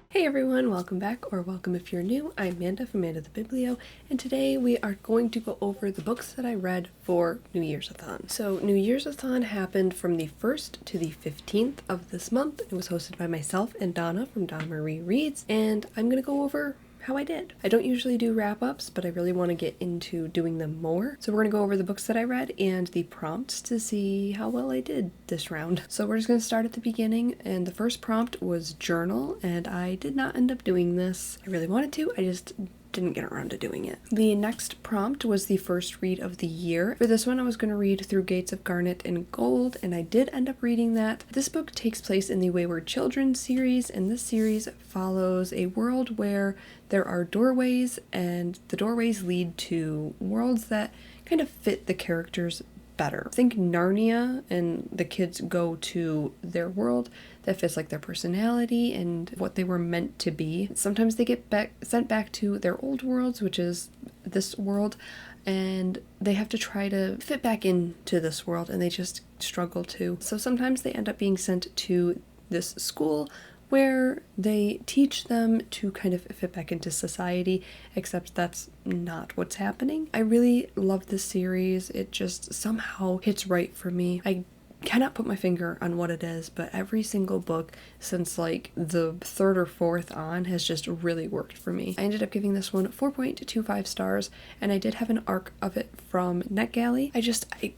Hey everyone, welcome back, or welcome if you're new. I'm Amanda from Amanda the Biblio, and today we are going to go over the books that I read for NewYearsathon. So NewYearsathon happened from the 1st to the 15th of this month. It was hosted by myself and Donna from Donna Marie Reads, and I'm going to go over how I did. I don't usually do wrap-ups, but I really want to get into doing them more. So we're going to go over the books that I read and the prompts to see how well I did this round. So we're just going to start at the beginning, and the first prompt was journal, and I did not end up doing this. I really wanted to, I just didn't get around to doing it. The next prompt was the first read of the year. For this one, I was going to read Through Gates of Garnet and Gold, and I did end up reading that. This book takes place in the Wayward Children series, and this series follows a world where there are doorways, and the doorways lead to worlds that kind of fit the characters better. Think Narnia, and the kids go to their world that fits like their personality and what they were meant to be. Sometimes they get sent back to their old worlds, which is this world, and they have to try to fit back into this world, and they just struggle to. So sometimes they end up being sent to this school where they teach them to kind of fit back into society, except that's not what's happening. I really love this series. It just somehow hits right for me. I cannot put my finger on what it is, but every single book since like the third or fourth on has just really worked for me. I ended up giving this one 4.25 stars, and I did have an arc of it from NetGalley.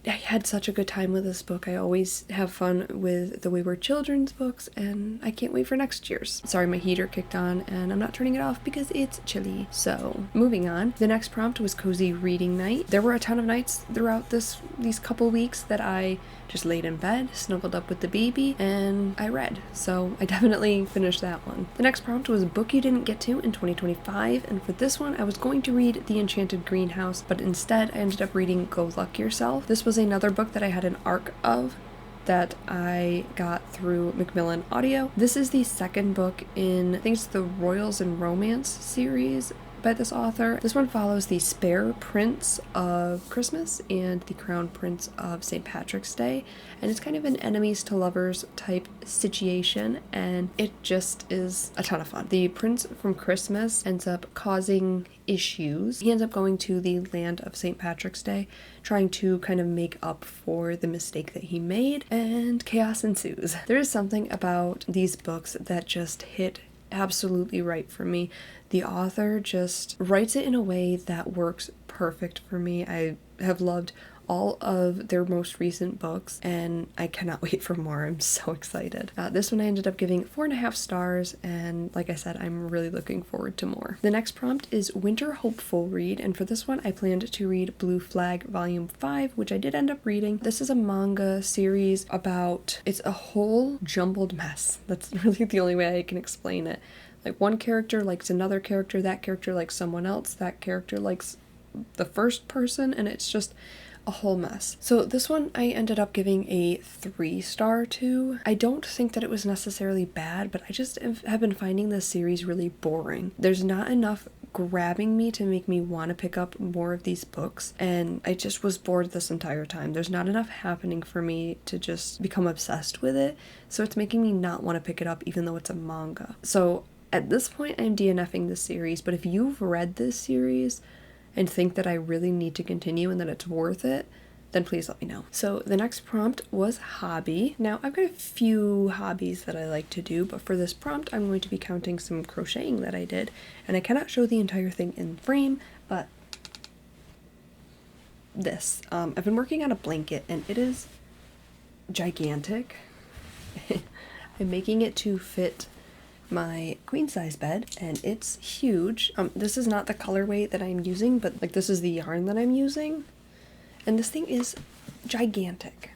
I had such a good time with this book. I always have fun with the Wayward Children's books, and I can't wait for next year's. Sorry, my heater kicked on and I'm not turning it off because it's chilly. So moving on, the next prompt was Cozy Reading Night. There were a ton of nights throughout these couple weeks that I just laid in bed, snuggled up with the baby, and I read. So I definitely finished that one. The next prompt was a book you didn't get to in 2025, and for this one I was going to read The Enchanted Greenhouse, but instead I ended up reading Go Luck Yourself. This was another book that I had an arc of that I got through Macmillan Audio. This is the second book in, I think it's the Royals and Romance series by this author. This one follows the Spare Prince of Christmas and the Crown Prince of St. Patrick's Day, and it's kind of an enemies to lovers type situation, and it just is a ton of fun. The Prince from Christmas ends up causing issues. He ends up going to the land of St. Patrick's Day, trying to kind of make up for the mistake that he made, and chaos ensues. There is something about these books that just hit absolutely right for me. The author just writes it in a way that works perfect for me. I have loved all of their most recent books, and I cannot wait for more. I'm so excited. This one I ended up giving 4.5 stars, and like I said, I'm really looking forward to more. The next prompt is Winter Hopeful Read, and for this one I planned to read Blue Flag Volume 5, which I did end up reading. This is a manga series about, it's a whole jumbled mess. That's really the only way I can explain it. Like, one character likes another character, that character likes someone else, that character likes the first person, and it's just a whole mess. So this one I ended up giving a 3-star to. I don't think that it was necessarily bad, but I just have been finding this series really boring. There's not enough grabbing me to make me want to pick up more of these books, and I just was bored this entire time. There's not enough happening for me to just become obsessed with it, so it's making me not want to pick it up even though it's a manga. So at this point I'm DNFing this series, but if you've read this series and think that I really need to continue and that it's worth it, then please let me know. So the next prompt was hobby. Now I've got a few hobbies that I like to do, but for this prompt I'm going to be counting some crocheting that I did, and I cannot show the entire thing in frame, but this. I've been working on a blanket and it is gigantic. I'm making it to fit my queen size bed, and it's huge. This is not the colorway that I'm using, but like this is the yarn that I'm using, and this thing is gigantic,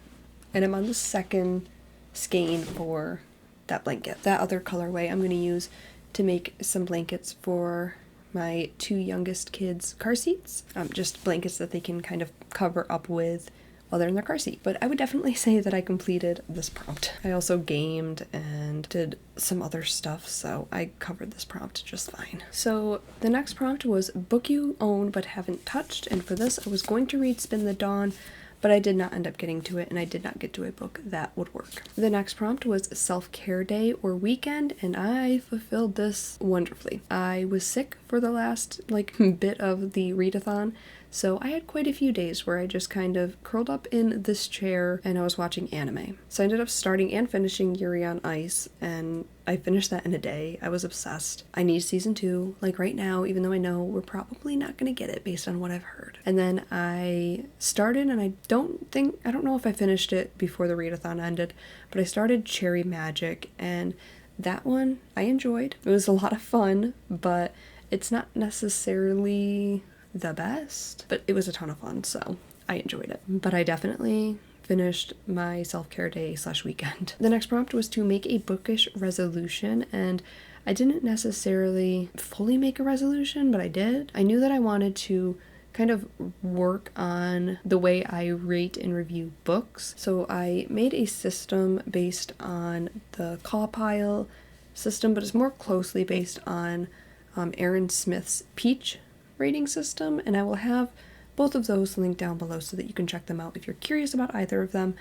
and I'm on the second skein for that blanket. That other colorway I'm going to use to make some blankets for my 2 youngest kids' car seats, just blankets that they can kind of cover up with while they're in their car seat. But I would definitely say that I completed this prompt. I also gamed and did some other stuff, so I covered this prompt just fine. So the next prompt was book you own but haven't touched, and for this I was going to read Spin the Dawn, but I did not end up getting to it, and I did not get to a book that would work. The next prompt was self-care day or weekend, and I fulfilled this wonderfully. I was sick for the last bit of the readathon, so I had quite a few days where I just kind of curled up in this chair and I was watching anime. So I ended up starting and finishing Yuri on Ice, and I finished that in a day. I was obsessed. I need season 2, right now, even though I know we're probably not gonna get it based on what I've heard. And then I started, and I don't know if I finished it before the readathon ended, but I started Cherry Magic, and that one I enjoyed. It was a lot of fun, but it's not necessarily the best, but it was a ton of fun, so I enjoyed it. But I definitely finished my self-care day / weekend. The next prompt was to make a bookish resolution, and I didn't necessarily fully make a resolution, but I did. I knew that I wanted to kind of work on the way I rate and review books, so I made a system based on the Caw Pile system, but it's more closely based on Aaron Smith's Peach rating system, and I will have both of those linked down below so that you can check them out if you're curious about either of them.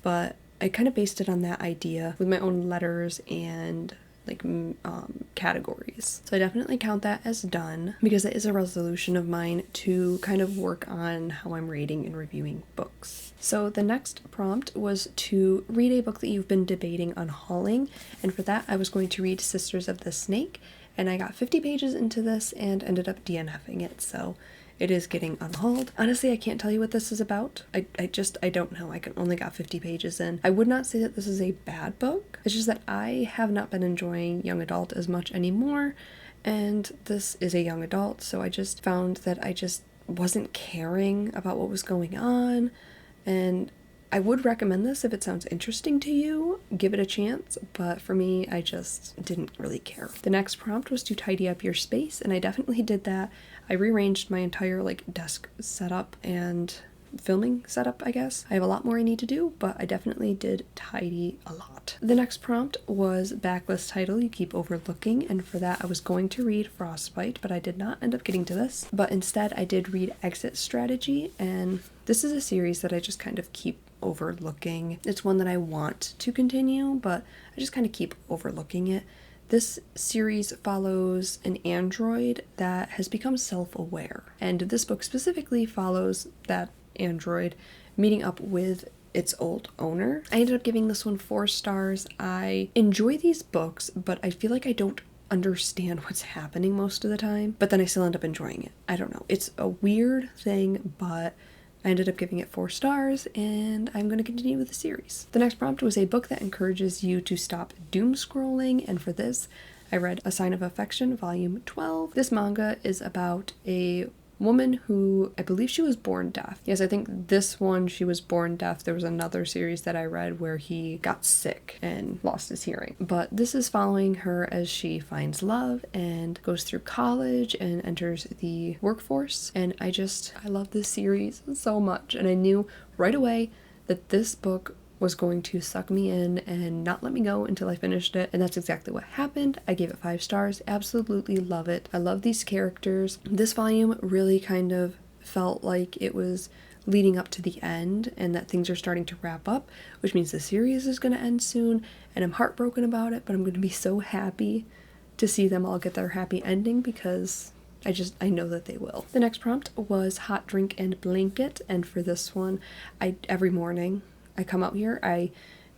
But I kind of based it on that idea with my own letters and categories. So I definitely count that as done, because it is a resolution of mine to kind of work on how I'm rating and reviewing books. So the next prompt was to read a book that you've been debating unhauling, and for that I was going to read Sisters of the Snake, and I got 50 pages into this and ended up DNFing it, so it is getting unhauled. Honestly, I can't tell you what this is about. I don't know. I only got 50 pages in. I would not say that this is a bad book. It's just that I have not been enjoying young adult as much anymore, and this is a young adult, so I just found that I just wasn't caring about what was going on, and I would recommend this if it sounds interesting to you. Give it a chance, but for me, I just didn't really care. The next prompt was to tidy up your space, and I definitely did that. I rearranged my entire desk setup and filming setup, I guess. I have a lot more I need to do, but I definitely did tidy a lot. The next prompt was backlist title you keep overlooking, and for that I was going to read Frostbite, but I did not end up getting to this. But instead I did read Exit Strategy, and this is a series that I just kind of keep overlooking. It's one that I want to continue, but I just kind of keep overlooking it. This series follows an android that has become self-aware, and this book specifically follows that android meeting up with its old owner. I ended up giving this one 4 stars. I enjoy these books, but I feel like I don't understand what's happening most of the time, but then I still end up enjoying it. I don't know. It's a weird thing, but I ended up giving it 4 stars, and I'm going to continue with the series. The next prompt was a book that encourages you to stop doom scrolling, and for this, I read A Sign of Affection, Volume 12. This manga is about a woman who, I believe she was born deaf. Yes, I think this one she was born deaf. There was another series that I read where he got sick and lost his hearing. But this is following her as she finds love and goes through college and enters the workforce. And I love this series so much. And I knew right away that this book was going to suck me in and not let me go until I finished it, and that's exactly what happened. I gave it 5 stars. Absolutely love it. I love these characters. This volume really kind of felt like it was leading up to the end and that things are starting to wrap up, which means the series is going to end soon, and I'm heartbroken about it, but I'm going to be so happy to see them all get their happy ending because I know that they will. The next prompt was Hot Drink and Blanket, and for this one, every morning I come out here, I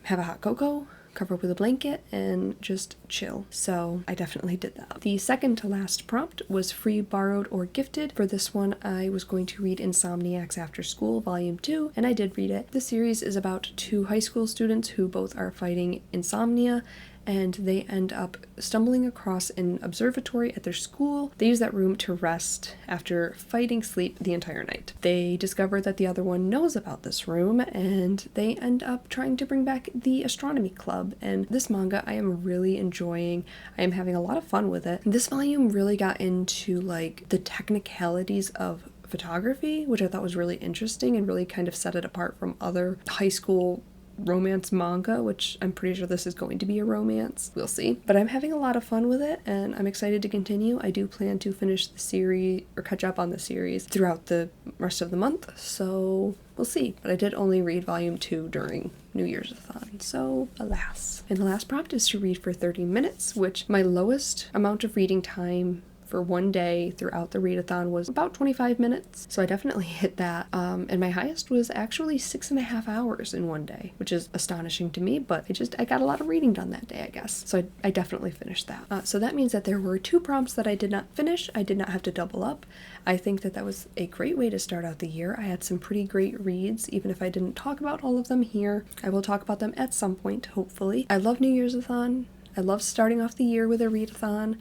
have a hot cocoa, cover up with a blanket, and just chill. So I definitely did that. The second to last prompt was Free, Borrowed, or Gifted. For this one, I was going to read Insomniacs After School, Volume 2, and I did read it. This series is about 2 high school students who both are fighting insomnia, and they end up stumbling across an observatory at their school. They use that room to rest after fighting sleep the entire night. They discover that the other one knows about this room, and they end up trying to bring back the astronomy club. And this manga I am really enjoying. I am having a lot of fun with it. This volume really got into the technicalities of photography, which I thought was really interesting and really kind of set it apart from other high school romance manga, which I'm pretty sure this is going to be a romance. We'll see. But I'm having a lot of fun with it, and I'm excited to continue. I do plan to finish the series, or catch up on the series, throughout the rest of the month, so we'll see. But I did only read volume 2 during New Year's-a-thon, so alas. And the last prompt is to read for 30 minutes, which my lowest amount of reading time for one day throughout the readathon was about 25 minutes, so I definitely hit that. And my highest was actually 6.5 hours in one day, which is astonishing to me, but I got a lot of reading done that day, I guess. So I definitely finished that. So that means that there were 2 prompts that I did not finish. I did not have to double up. I think that was a great way to start out the year. I had some pretty great reads, even if I didn't talk about all of them here. I will talk about them at some point, hopefully. I love New Year's-a-thon. I love starting off the year with a readathon,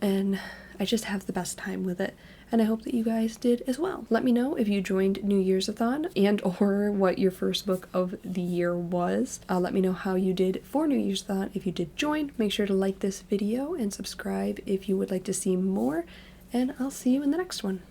and I just have the best time with it, and I hope that you guys did as well. Let me know if you joined New Year's-a-thon and or what your first book of the year was. Let me know how you did for New Year's-a-thon. If you did join, make sure to like this video and subscribe if you would like to see more, and I'll see you in the next one.